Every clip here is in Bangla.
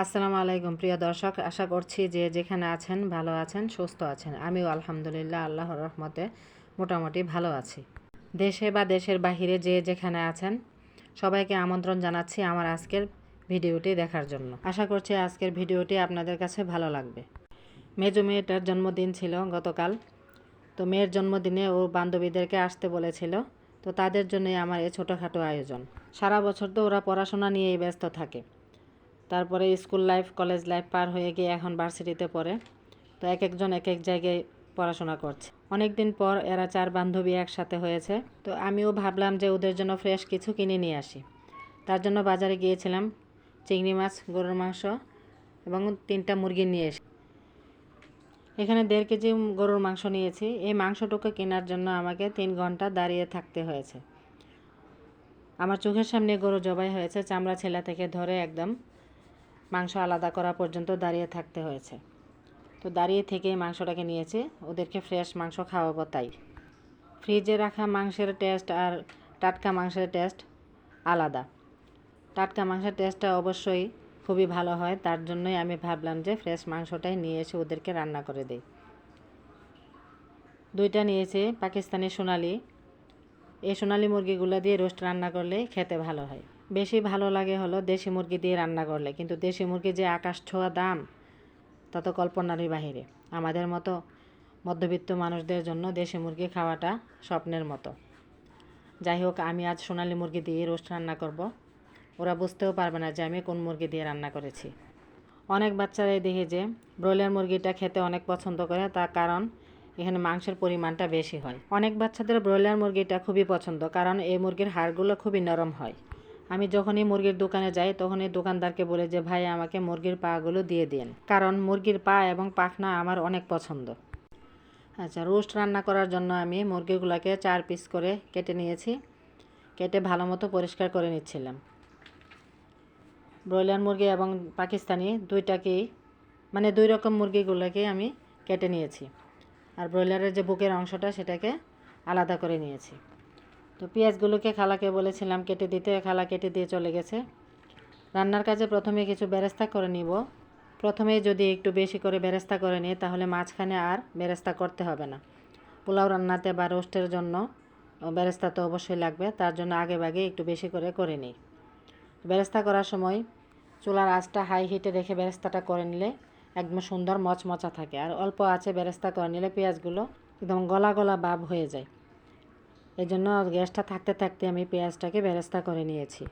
আসসালামু আলাইকুম প্রিয় দর্শক, আশা করছি যে যেখানে আছেন ভালো আছেন, সুস্থ আছেন। আমিও আলহামদুলিল্লাহ আল্লাহর রহমতে মোটামুটি ভালো আছি। দেশে বা দেশের বাহিরে যে যেখানে আছেন সবাইকে আমন্ত্রণ জানাচ্ছি আমার আজকের ভিডিওটি দেখার জন্য। আশা করছি আজকের ভিডিওটি আপনাদের কাছে ভালো লাগবে। মেজো মেয়েটার জন্মদিন ছিল গতকাল, তো মেয়ের জন্মদিনে ও বান্ধবীদেরকে আসতে বলেছিল, তো তাদের জন্যই আমার এই ছোটোখাটো আয়োজন। সারা বছর তো ওরা পড়াশোনা নিয়েই ব্যস্ত থাকে, তারপরে স্কুল লাইফ কলেজ লাইফ পার হয়ে গিয়ে এখন ভার্সিটিতে পড়ে, তো এক একজন এক এক জায়গায় পড়াশোনা করছে। অনেক দিন পর এরা 4 বান্ধবী একসাথে হয়েছে, তো আমিও ভাবলাম যে ওদের জন্য ফ্রেশ কিছু কিনে নিয়ে আসি। তার জন্য বাজারে গিয়েছিলাম, চিংড়ি মাছ, গরুর মাংস এবং 3টা মুরগি নিয়ে এসে এখানে 1.5 কেজি গরুর মাংস নিয়েছি। এই মাংসটুকু কেনার জন্য আমাকে 3 ঘন্টা দাঁড়িয়ে থাকতে হয়েছে। আমার চোখের সামনে গরু জবাই হয়েছে, চামড়া ছেলা থেকে ধরে একদম মাংস আলাদা করা পর্যন্ত দাঁড়িয়ে থাকতে হয়েছে। তো দাঁড়িয়ে থেকেই মাংসটাকে নিয়েছি, ওদেরকে ফ্রেশ মাংস খাওয়াবো তাই। ফ্রিজে রাখা মাংসের টেস্ট আর টাটকা মাংসের টেস্ট আলাদা। টাটকা মাংসের টেস্টটা অবশ্যই খুবই ভালো হয়, তার জন্যই আমি ভাবলাম যে ফ্রেশ মাংসটাই নিয়ে এসে ওদেরকে রান্না করে দিই। 2টা নিয়েছি পাকিস্তানি সোনালি। এই সোনালি মুরগিগুলো দিয়ে রোস্ট রান্না করলে খেতে ভালো হয়। বেশি ভালো লাগে হলো দেশি মুরগি দিয়ে রান্না করলে, কিন্তু দেশি মুরগি যে আকাশ ছোঁয়া দাম তা তো কল্পনারই বাহিরে। আমাদের মতো মধ্যবিত্ত মানুষদের জন্য দেশি মুরগি খাওয়াটা স্বপ্নের মতো। যাই হোক, আমি আজ সোনালি মুরগি দিয়ে রোস্ট রান্না করব। ওরা বুঝতেও পারবে না যে আমি কোন মুরগি দিয়ে রান্না করেছি। অনেক বাচ্চারাই দেখি যে ব্রয়লার মুরগিটা খেতে অনেক পছন্দ করে, তার কারণ এখানে মাংসের পরিমাণটা বেশি হয়। অনেক বাচ্চাদের ব্রয়লার মুরগিটা খুবই পছন্দ, কারণ এই মুরগির হাড়গুলো খুবই নরম হয়। আমি যখনই মুরগির দোকানে যাই তখনই দোকানদারকে বলে যে ভাই আমাকে মুরগির পাগুলো দিয়ে দিন, কারণ মুরগির পা এবং পাখনা আমার অনেক পছন্দ। আচ্ছা, রোস্ট রান্না করার জন্য আমি মুরগিগুলোকে 4 পিস করে কেটে নিয়েছি। কেটে ভালো মতো পরিষ্কার করে নিচ্ছিলাম। ব্রয়লার মুরগি এবং পাকিস্তানি দুইটাকেই, মানে 2 রকম মুরগিগুলোকে আমি কেটে নিয়েছি। আর ব্রয়লারের যে বুকের অংশটা সেটাকে আলাদা করে নিয়েছি। তো পেঁয়াজগুলোকে খালাকে বলেছিলাম কেটে দিতে, খালা কেটে দিয়ে চলে গেছে। রান্নার কাজে প্রথমে কিছু বেরেস্তা করে নিব। প্রথমেই যদি একটু বেশি করে বেরেস্তা করে নিই তাহলে মাঝখানে আর বেরেস্তা করতে হবে না। পোলাও রান্নাতে বা রোস্টের জন্য বেরেস্তা তো অবশ্যই লাগবে, তার জন্য আগে ভাগে একটু বেশি করে নিই। বেরেস্তা করার সময় চুলার আঁচটা হাই হিটে রেখে বেরেস্তাটা করে নিলে একদম সুন্দর মচমচা থাকে, আর অল্প আঁচে বেরেস্তা করে নিলে পেঁয়াজগুলো একদম গলা গলা ভাব হয়ে যায়। এই জন্য গ্যাসটা থাকতে থাকতে আমি পেঁয়াজটাকে বেরেস্তা করে নিয়েছি।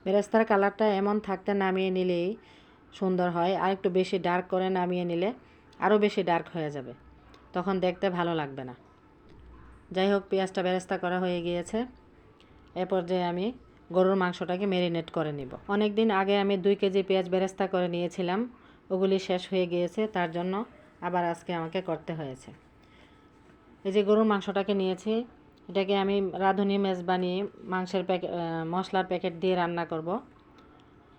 বেরেস্তার কালারটা এমন থাকতে নামিয়ে নিলেই সুন্দর হয়, আর একটু বেশি ডার্ক করে নামিয়ে নিলে আরও বেশি ডার্ক হয়ে যাবে, তখন দেখতে ভালো লাগবে না। যাই হোক, পেঁয়াজটা বেরেস্তা করা হয়ে গিয়েছে। এরপর যে আমি গরুর মাংসটাকে ম্যারিনেট করে নিব। অনেক দিন আগে আমি 2 কেজি পেঁয়াজ বেরেস্তা করে নিয়েছিলাম, ওগুলি শেষ হয়ে গিয়েছে, তার জন্য আবার আজকে আমাকে করতে হয়েছে। এই যে গরুর মাংসটাকে নিয়েছি, এটাকে আমি রাঁধুনি মেজবানি মাংসের মশলার প্যাকেট দিয়ে রান্না করব।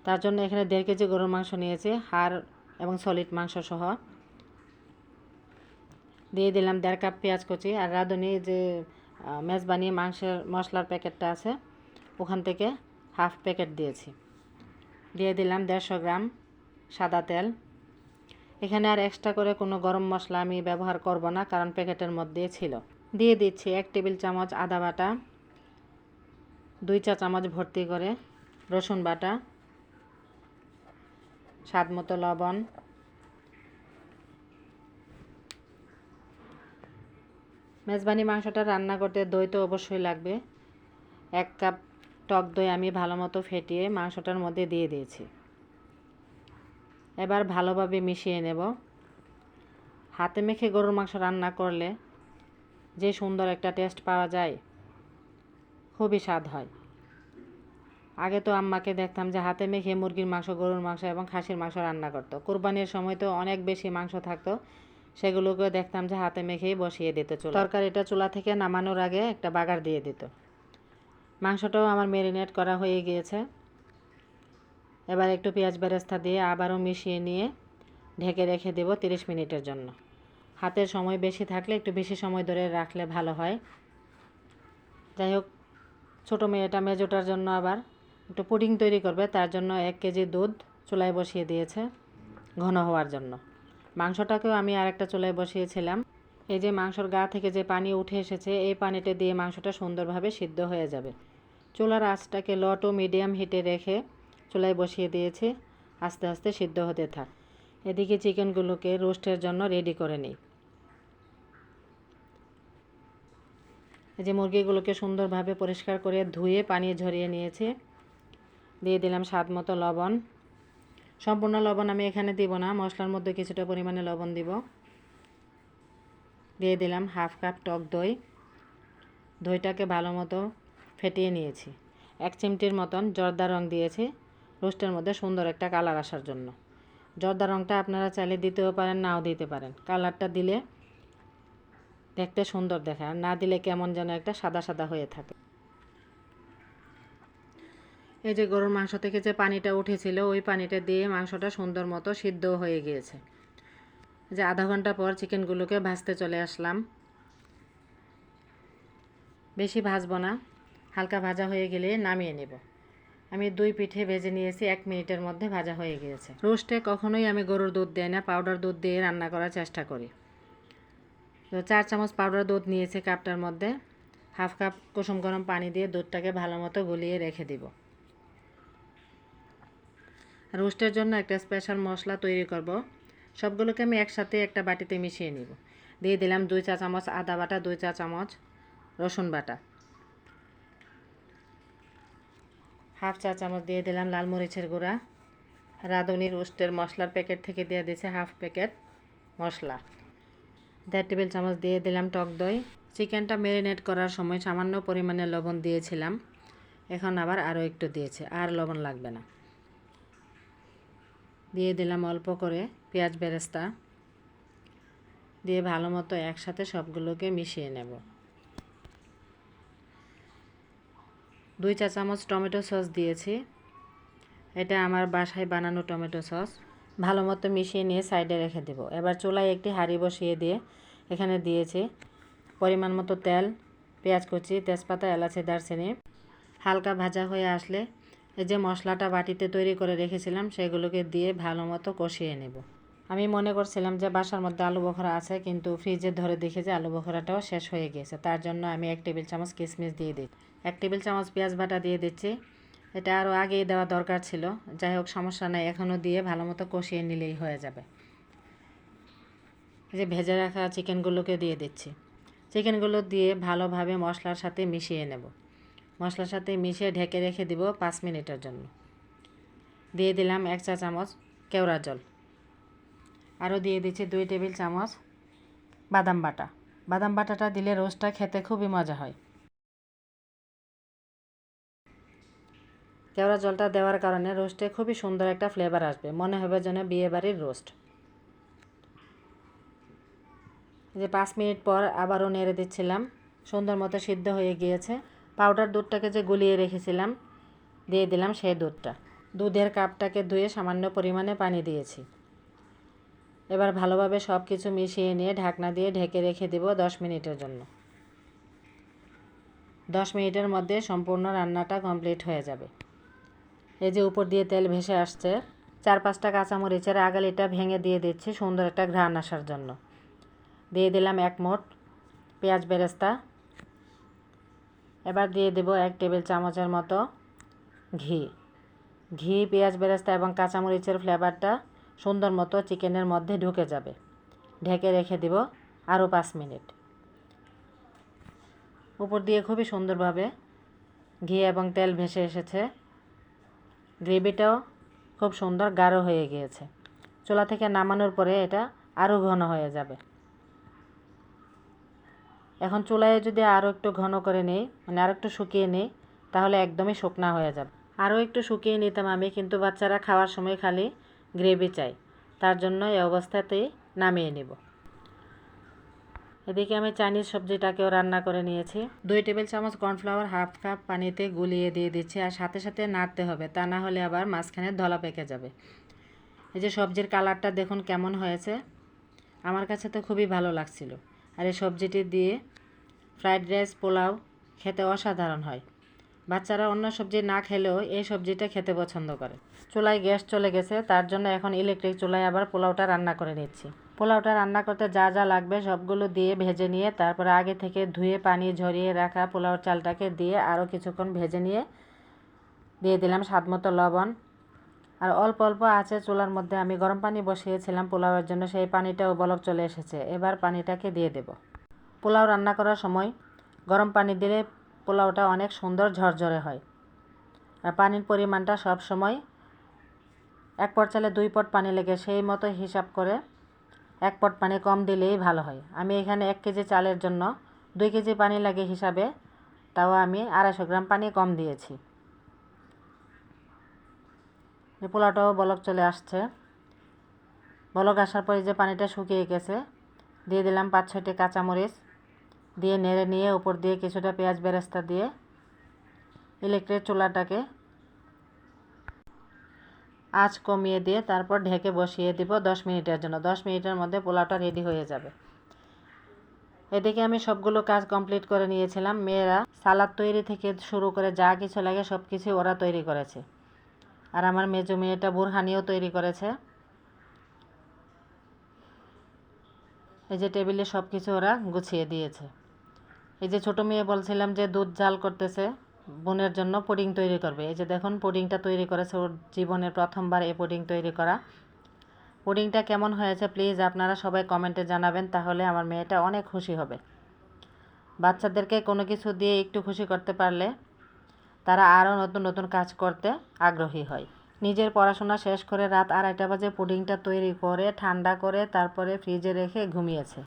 তার জন্য এখানে 1.5 কেজি গরুর মাংস নিয়েছি, হাড় এবং সলিড মাংস সহ। দিয়ে দিলাম 1.5 কাপ পেঁয়াজ কুচি, আর রাঁধুনি যে মেজবানি মাংসের মশলার প্যাকেটটা আছে ওখান থেকে হাফ প্যাকেট দিয়েছি। দিয়ে দিলাম 150 গ্রাম সাদা তেল। এখানে আর এক্সট্রা করে কোনো গরম মশলা আমি ব্যবহার করব না, কারণ প্যাকেটের মধ্যে ছিল। দিয়ে দিচ্ছি 1 টেবিল চামচ আদা বাটা, 2 চা চামচ ভর্তি করে রসুন বাটা, স্বাদ মতো লবণ, মেজবানি মাংসটা রান্না করতে দই তো অবশ্যই লাগবে। 1 কাপ টক দই আমি ভালো মতো ফেটিয়ে মাংসটার মধ্যে দিয়ে দিয়েছি। এবার ভালোভাবে মিশিয়ে নেব। হাতে মেখে গরুর মাংস রান্না করলে যে সুন্দর একটা টেস্ট পাওয়া যায়, খুবই স্বাদ হয়। আগে তো আম্মাকে দেখতাম যে হাতে মেখে মুরগির মাংস, গরুর মাংস এবং খাসির মাংস রান্না করতো। কুরবানির সময় তো অনেক বেশি মাংস থাকতো, সেগুলোকে দেখতাম যে হাতে মেখেই বসিয়ে দিত চুলা। তরকারিটা চুলা থেকে নামানোর আগে একটা বাগার দিয়ে দিত। মাংসটাও আমার ম্যারিনেট করা হয়ে গিয়েছে। এবার একটু পেঁয়াজ বেরেস্তা দিয়ে আবারও মিশিয়ে নিয়ে ঢেকে রেখে দেব 30 মিনিটের জন্য। হাতের সময় বেশি থাকলে একটু বেশি সময় ধরে রাখলে ভালো হয়। যাই হোক, ছোটো মেয়েটা মেজোটার জন্য আবার একটু পুডিং তৈরি করবে, তার জন্য 1 কেজি দুধ চুলায় বসিয়ে দিয়েছে ঘন হওয়ার জন্য। মাংসটাকেও আমি আরেকটা চুলায় বসিয়েছিলাম। এই যে মাংসর গা থেকে যে পানি উঠে এসেছে, এই পানিটা দিয়ে মাংসটা সুন্দরভাবে সিদ্ধ হয়ে যাবে। চুলার আঁচটাকে লো টু মিডিয়াম হিটে রেখে চুলায় বসিয়ে দিয়েছি, আস্তে আস্তে সিদ্ধ হতে থাক। এদিকে চিকেনগুলোকে রোস্টের জন্য রেডি করে নিই। এই যে মুরগিগুলোকে সুন্দরভাবে পরিষ্কার করে ধুয়ে পানি ঝরিয়ে নিয়েছি। দিয়ে দিলাম স্বাদ মতো লবণ। সম্পূর্ণ লবণ আমি এখানে দিব না, মশলার মধ্যে কিছুটা পরিমাণে লবণ দিব। দিয়ে দিলাম হাফ কাপ টক দই। দইটাকে ভালো মতো ফেটিয়ে নিয়েছি। 1 চিমটির মতন জর্দা রং দিয়েছি রোস্টের মধ্যে সুন্দর একটা কালার আসার জন্য। জর্দা রংটা আপনারা চাইলে দিতেও পারেন, নাও দিতে পারেন। কালারটা দিলে দেখতে সুন্দর দেখায়, আর না দিলে কেমন যেন একটা সাদা সাদা হয়ে থাকে। এই যে গরুর মাংস থেকে যে পানিটা উঠেছিল, ওই পানিটা দিয়ে মাংসটা সুন্দর মতো সিদ্ধ হয়ে গিয়েছে। যে আধা ঘন্টা পর চিকেনগুলোকে ভাজতে চলে আসলাম। বেশি ভাজবো না, হালকা ভাজা হয়ে গেলে নামিয়ে নেব। আমি 2 পিঠে ভেজে নিয়েছি, 1 মিনিটের মধ্যে ভাজা হয়ে গিয়েছে। রোস্টে কখনোই আমি গরুর দুধ দেই না, পাউডার দুধ দিয়ে রান্না করার চেষ্টা করি। তো 4 চামচ পাউডার দুধ নিয়েছি কাপটার মধ্যে। হাফ কাপ কুসুম গরম পানি দিয়ে দুধটাকে ভালো মতো গুলিয়ে রেখে দিব। রোস্টের জন্য একটা স্পেশাল মশলা তৈরি করব। সবগুলোকে আমি একসাথে একটা বাটিতে মিশিয়ে নিব। দিয়ে দিলাম 2 চা চামচ আদা বাটা, 2 চা চামচ রসুন বাটা, হাফ চা চামচ দিয়ে দিলাম লাল মরিচের গুঁড়া। রাঁধুনি রোস্টের মশলার প্যাকেট থেকে দিয়ে দিয়েছে হাফ প্যাকেট মশলা। 1.5 টেবিল চামচ দিয়ে দিলাম টক দই। চিকেনটা ম্যারিনেট করার সময় সামান্য পরিমাণে লবণ দিয়েছিলাম, এখন আবার আরও একটু দিয়েছি, আর লবণ লাগবে না। দিয়ে দিলাম অল্প করে পেঁয়াজ বেরেস্তা, দিয়ে ভালো মতো একসাথে সবগুলোকে মিশিয়ে নেব। 2 চা চামচ টমেটো সস দিয়েছি, এটা আমার বাসায় বানানো টমেটো সস। ভালো মতো মিশিয়ে নিয়ে সাইডে রেখে দেব। এবার চুলায় একটি হাঁড়ি বসিয়ে দিয়ে এখানে দিয়েছি পরিমাণ মতো তেল, পেঁয়াজ কুচি, তেজপাতা, এলাচি, দারচিনি। হালকা ভাজা হয়ে আসলে এই যে মশলাটা বাটিতে তৈরি করে রেখেছিলাম, সেগুলোকে দিয়ে ভালো মতো কষিয়ে নেব। আমি মনে করছিলাম যে বাসার মধ্যে আলু বখরা আছে, কিন্তু ফ্রিজে ধরে দেখে যে আলু বখরাটাও শেষ হয়ে গিয়েছে। তার জন্য আমি 1 টেবিল চামচ কিশমিশ দিয়ে দিই। 1 টেবিল চামচ পেঁয়াজ বাটা দিয়ে দিচ্ছি। এটা আরও আগেই দেওয়া দরকার ছিল, যাই হোক সমস্যা নাই, এখনও দিয়ে ভালো মতো কষিয়ে নিলেই হয়ে যাবে। এই যে ভেজে রাখা চিকেনগুলোকে দিয়ে দিচ্ছি। চিকেনগুলো দিয়ে ভালোভাবে মশলার সাথে মিশিয়ে নেব। মশলার সাথে মিশিয়ে ঢেকে রেখে দিব 5 মিনিটের জন্য। দিয়ে দিলাম 1 চা চামচ কেওড়া জল। আরও দিয়ে দিচ্ছি 2 টেবিল চামচ বাদাম বাটা। বাদাম বাটাটা দিলে রোস্টটা খেতে খুবই মজা হয়। কেওড়া জলটা দেওয়ার কারণে রোস্টে খুবই সুন্দর একটা ফ্লেভার আসবে, মনে হবে যেন বিয়েবাড়ির রোস্ট। যে 5 মিনিট পর আবারও নেড়ে দিচ্ছিলাম, সুন্দর মতো সিদ্ধ হয়ে গিয়েছে। পাউডার দুধটাকে যে গুলিয়ে রেখেছিলাম দিয়ে দিলাম সেই দুধটা। দুধের কাপটাকে ধুয়ে সামান্য পরিমাণে পানি দিয়েছি। এবার ভালোভাবে সব কিছু মিশিয়ে নিয়ে ঢাকনা দিয়ে ঢেকে রেখে দেব 10 মিনিটের জন্য। 10 মিনিটের মধ্যে সম্পূর্ণ রান্নাটা কমপ্লিট হয়ে যাবে। এই যে উপর দিয়ে তেল ভেসে আসছে। 4-5টা কাঁচামরিচের আগালিটা ভেঙে দিয়ে দিচ্ছি সুন্দর একটা ঘ্রাণ আসার জন্য। দিয়ে দিলাম 1 মুঠ পেঁয়াজ বেরেস্তা। এবার দিয়ে দেব 1 টেবিল চামচের মতো ঘি। ঘি, পেঁয়াজ বেরেস্তা এবং কাঁচামরিচের ফ্লেভারটা সুন্দর মতো চিকেনের মধ্যে ঢুকে যাবে। ঢেকে রেখে দেব আরও 5 মিনিট। উপর দিয়ে খুবই সুন্দরভাবে ঘি এবং তেল ভেসে এসেছে। গ্রেভিটাও খুব সুন্দর গাঢ় হয়ে গিয়েছে। চুলা থেকে নামানোর পরে এটা আরও ঘন হয়ে যাবে। এখন চুলায় যদি আরও একটু ঘন করে নিই, মানে আরও একটু শুকিয়ে নিই, তাহলে একদমই শুকনা হয়ে যাবে। আরও একটু শুকিয়ে নিতাম আমি, কিন্তু বাচ্চারা খাওয়ার সময় খালি গ্রেভি চাই, তার জন্য এই অবস্থাতেই নামিয়ে নেব। এদিকে আমি চাইনিজ সবজিটাকেও রান্না করে নিয়েছি। 2 টেবিল চামচ কর্নফ্লাওয়ার হাফ কাপ পানিতে গুলিয়ে দিয়ে দিচ্ছি, আর সাথে সাথে নাড়তে হবে, তা না হলে আবার মাঝখানে দলা পেকে যাবে। এই যে সবজির কালারটা দেখুন কেমন হয়েছে, আমার কাছে তো খুবই ভালো লাগছিল। আর এই সবজিটি দিয়ে ফ্রাইড রাইস, পোলাও খেতে অসাধারণ হয়। বাচ্চারা অন্য সবজি না খেলেও এই সবজিটা খেতে পছন্দ করে। চুলায় গ্যাস চলে গেছে, তার জন্য এখন ইলেকট্রিক চুলায় আবার পোলাওটা রান্না করে নিচ্ছি। পোলাওটা রান্না করতে যা যা লাগবে সবগুলো দিয়ে ভেজে নিয়ে তারপরে আগে থেকে ধুয়ে পানি ঝরিয়ে রাখা পোলাওর চালটাকে দিয়ে আরও কিছুক্ষণ ভেজে নিয়ে দিয়ে দিলাম স্বাদমতো লবণ। আর অল্প অল্প আছে চুলার মধ্যে আমি গরম পানি বসিয়েছিলাম পোলাওয়ের জন্য, সেই পানিটাও বলক চলে এসেছে। এবার পানিটাকে দিয়ে দেব। পোলাও রান্না করার সময় গরম পানি দিলে পোলাওটা অনেক সুন্দর ঝরঝরে হয়। আর পানির পরিমাণটা সব সময় 1 পট চালে 2 পট পানি লেগে, সেই মতো হিসাব করে 1 পট পানি কম দিলেই ভালো হয়। আমি এখানে 1 কেজি চালের জন্য 2 কেজি পানি লাগে হিসাবে, তাও আমি 250 গ্রাম পানি কম দিয়েছি। পোলাওটাও বলক চলে আসছে। বলক আসার পরে যে পানিটা শুকিয়ে গেছে দিয়ে দিলাম 5-6টি কাঁচামরিচ, দিয়ে নেড়ে নিয়ে উপর দিয়ে কিছুটা পেঁয়াজ বেরেস্তা দিয়ে ইলেকট্রিক চুলাটাকে আঁচ কমিয়ে দিয়ে তারপর ঢেকে বসিয়ে দিব 10 মিনিটের জন্য। 10 মিনিটের মধ্যে পোলাওটা রেডি হয়ে যাবে। এদিকে আমি সবগুলো কাজ কমপ্লিট করে নিয়েছিলাম। মেয়েরা সালাদ তৈরি থেকে শুরু করে যা কিছু লাগে সব কিছু ওরা তৈরি করেছে। আর আমার মেজো মেয়েটা বুরহানিও তৈরি করেছে। এই যে টেবিলে সব কিছু ওরা গুছিয়ে দিয়েছে। এই যে ছোটো মেয়ে বলছিলাম যে দুধ জাল করতেছে, বোনের জন্য পুডিং তৈরি করবে। এই যে দেখুন পুডিংটা তৈরি করেছে, ওর জীবনের প্রথমবার এই পুডিং তৈরি করা। পুডিংটা কেমন হয়েছে প্লিজ আপনারা সবাই কমেন্টে জানাবেন, তাহলে আমার মেয়েটা অনেক খুশি হবে। বাচ্চাদেরকে কোনো কিছু দিয়ে একটু খুশি করতে পারলে তারা আরও নতুন নতুন কাজ করতে আগ্রহী হয়। নিজের পড়াশোনা শেষ করে রাত 2:30 বাজে পুডিংটা তৈরি করে ঠান্ডা করে তারপরে ফ্রিজে রেখে ঘুমিয়েছে।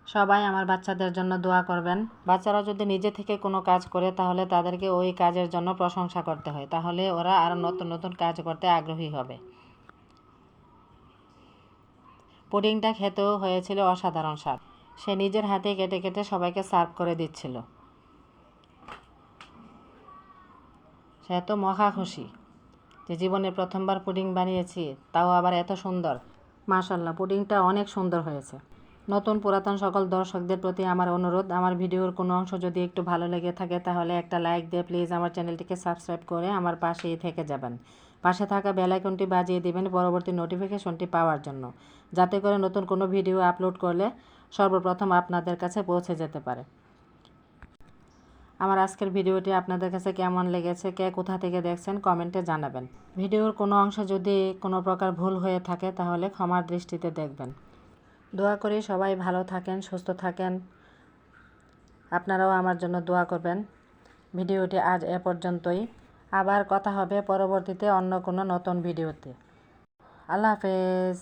সবাই আমার বাচ্চাদের জন্য দোয়া করবেন। বাচ্চারা যদি নিজে থেকে কোনো কাজ করে তাহলে তাদেরকে ওই কাজের জন্য প্রশংসা করতে হয়, তাহলে ওরা আরও নতুন নতুন কাজ করতে আগ্রহী হবে। পুডিংটা খেতেও হয়েছিল অসাধারণ স্বাদ। সে নিজের হাতে কেটে কেটে সবাইকে সার্ভ করে দিচ্ছিল। সে তো মহা খুশি যে জীবনে প্রথমবার পুডিং বানিয়েছি, তাও আবার এত সুন্দর। মাশাআল্লাহ, পুডিংটা অনেক সুন্দর হয়েছে। নতুন পুরাতন সকল দর্শকদের প্রতি আমার অনুরোধ, আমার ভিডিওর কোনো অংশ যদি একটু ভালো লেগে থাকে তাহলে একটা লাইক দিয়ে প্লিজ আমার চ্যানেলটিকে সাবস্ক্রাইব করে আমার পাশেই থেকে যাবেন। পাশে থাকা বেল আইকনটি বাজিয়ে দিবেন পরবর্তী নোটিফিকেশনটি পাওয়ার জন্য, যাতে করে নতুন কোনো ভিডিও আপলোড করলে সর্বপ্রথম আপনাদের কাছে পৌঁছে যেতে পারে। আমার আজকের ভিডিওটি আপনাদের কাছে কেমন লেগেছে, কে কোথা থেকে দেখছেন কমেন্টে জানাবেন। ভিডিওর কোনো অংশ যদি কোনো প্রকার ভুল হয়ে থাকে তাহলে ক্ষমার দৃষ্টিতে দেখবেন। দোয়া করি সবাই ভালো থাকেন, সুস্থ থাকেন। আপনারাও আমার জন্য দোয়া করবেন। ভিডিওটি আজ এ পর্যন্তই। আবার কথা হবে পরবর্তীতে অন্য কোনো নতুন ভিডিওতে। আল্লাহ হাফেজ।